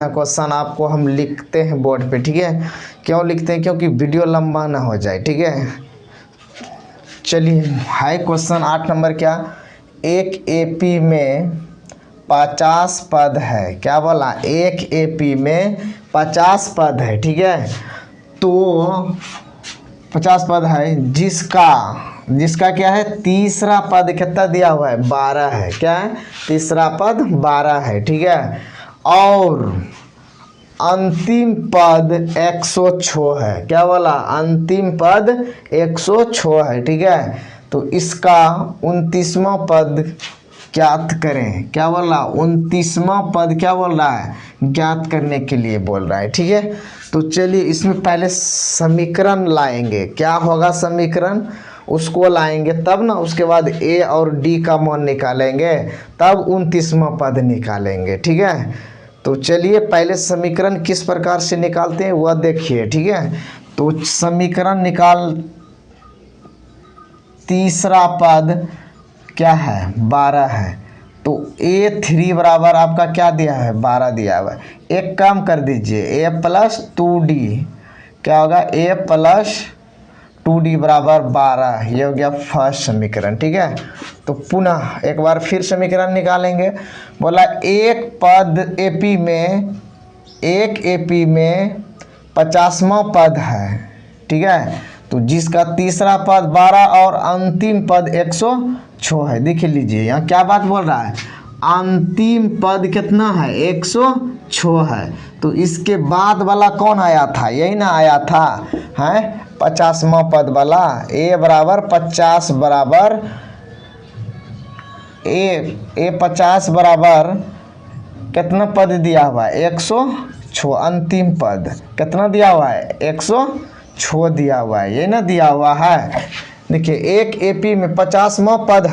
Question आपको हम लिखते हैं बोर्ड पे, ठीक है। क्यों लिखते हैं? क्योंकि वीडियो लंबा ना हो जाए, ठीक है। चलिए, हाई क्वेश्चन 8 नंबर क्या, एक एपी में 50 पद है। क्या बोला? एक एपी में 50 पद है, ठीक है। तो 50 पद है, जिसका क्या है, तीसरा पद कितना दिया हुआ है? 12 है। क्या है? तीसरा पद 12 है, ठीक है। और अंतिम पद 106 है। क्या बोला? अंतिम पद 106 है, ठीक है। तो इसका 29वां पद ज्ञात करें। क्या बोला? 29वां पद क्या बोल रहा है? ज्ञात करने के लिए बोल रहा है, ठीक है। तो चलिए, इसमें पहले समीकरण लाएंगे। क्या होगा समीकरण? उसको लाएंगे तब ना, उसके बाद ए और डी का मान निकालेंगे, तब 29वां पद निकालेंगे, ठीक है। तो चलिए, पहले समीकरण किस प्रकार से निकालते हैं वह देखिए, ठीक है। तो समीकरण निकाल, तीसरा पद क्या है? 12 है। तो A3 बराबर आपका क्या दिया है? 12 दिया हुआ है। एक काम कर दीजिए, A प्लस 2D क्या होगा? A प्लस 2D बराबर 12। ये हो गया फर्स्ट समीकरण, ठीक है। तो पुनः एक बार फिर समीकरण निकालेंगे। बोला एक एपी में 50वां पद है, ठीक है। तो जिसका तीसरा पद 12 और अंतिम पद 106 है। देख लीजिए यहाँ क्या बात बोल रहा है, अंतिम पद कितना है? 106 है। तो इसके बाद वाला कौन आया था? यही ना आया था, है 50वां पद वाला। ए बराबर 50 बराबर ए 50 बराबर कितना पद दिया हुआ है? 106। अंतिम पद कितना दिया हुआ है? 106 दिया हुआ है, ये ना दिया हुआ है। देखिए, एक एपी में 50वां पद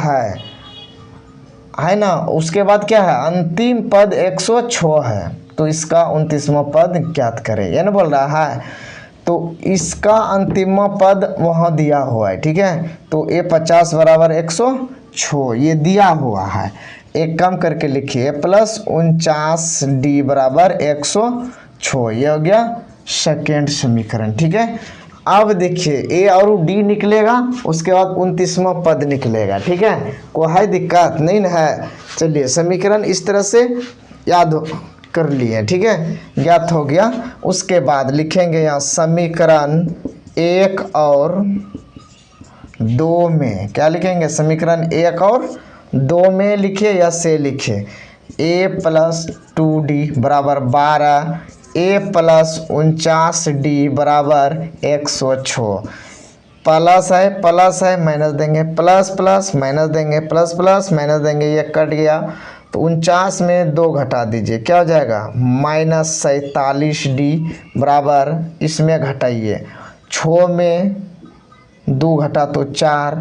है ना। उसके बाद क्या है? अंतिम पद 106 है। तो इसका 29वां पद ज्ञात करें, ये ना बोल रहा है। तो इसका अंतिम पद वहाँ दिया हुआ है, ठीक है। तो ए 50 बराबर 106 ये दिया हुआ है। एक काम करके लिखिए, प्लस 49D बराबर 106। ये हो गया सेकेंड समीकरण, ठीक है। अब देखिए, ए और डी निकलेगा, उसके बाद 29वां पद निकलेगा, ठीक है। कोई है दिक्कत नहीं ना है? चलिए, समीकरण इस तरह से याद कर लिए, ठीक है, ज्ञात हो गया। उसके बाद लिखेंगे यहाँ समीकरण 1 और 2 में। क्या लिखेंगे? समीकरण 1 और 2 में लिखे या से लिखे, ए प्लस 2D बराबर 12, ए प्लस 49D बराबर 106। प्लस है माइनस देंगे, प्लस प्लस माइनस देंगे, प्लस प्लस माइनस देंगे, ये कट गया। तो 49 में 2 घटा दीजिए, क्या हो जाएगा? -47D बराबर, इसमें घटाइए, 6 में 2 घटा तो 4,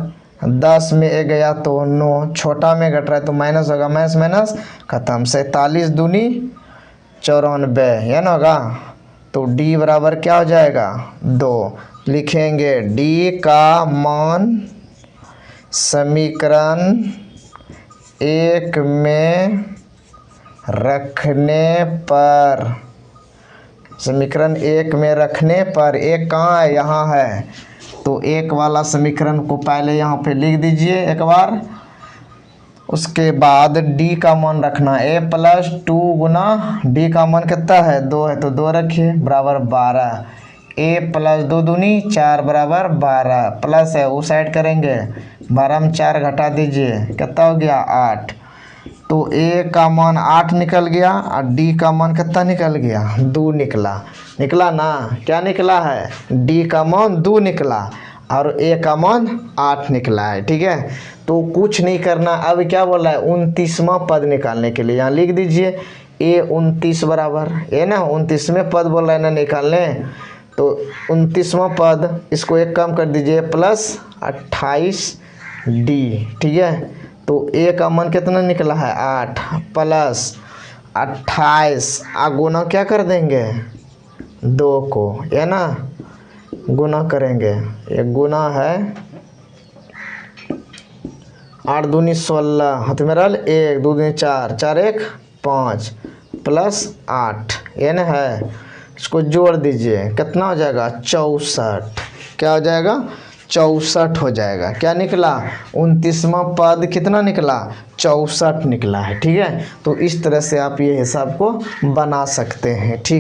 10 में 1 गया तो 9, छोटा में घट रहा है तो माइनस होगा, माइनस माइनस खत्म। 47 दूनी 94, ये ना होगा। तो D बराबर क्या हो जाएगा? 2। लिखेंगे D का मान समीकरण 1 में रखने पर, समीकरण 1 में रखने पर, एक कहाँ है? यहाँ है। तो एक वाला समीकरण को पहले यहाँ पे लिख दीजिए एक बार। उसके बाद D का मान रखना, a प्लस 2 गुना D का मान कितना है? 2 है, तो 2 रखिए बराबर 12। a प्लस 2 दूनी 4 बराबर 12, प्लस है उस साइड करेंगे, 12 में 4 घटा दीजिए, कितना हो गया? 8। तो a का मान 8 निकल गया और D का मान कितना निकल गया? 2 निकला ना? क्या निकला है? D का मान 2 निकला और a का मान 8 निकला है, ठीक है। तो कुछ नहीं करना। अब क्या बोल रहा है? 29वां पद निकालने के लिए यहाँ लिख दीजिए, a 29 बराबर, ये ना 29वें पद बोल रहा है ना निकालने। तो 29वां पद, इसको एक काम कर दीजिए, प्लस 28D, ठीक है। तो a का मान कितना निकला है? 8 प्लस 28, गुना क्या कर देंगे? 2 को, ये ना गुना करेंगे, ये गुना है 8 दूनी 16, हाथ में रल 1, 2 दूनी 4, 4 1 5, प्लस 8, ये ना है, इसको जोड़ दीजिए, कितना हो जाएगा 64। क्या हो जाएगा 64 हो जाएगा। क्या निकला 29वां पद कितना निकला 64 निकला है। ठीक है, तो इस तरह से आप ये हिसाब को बना सकते हैं। ठीक।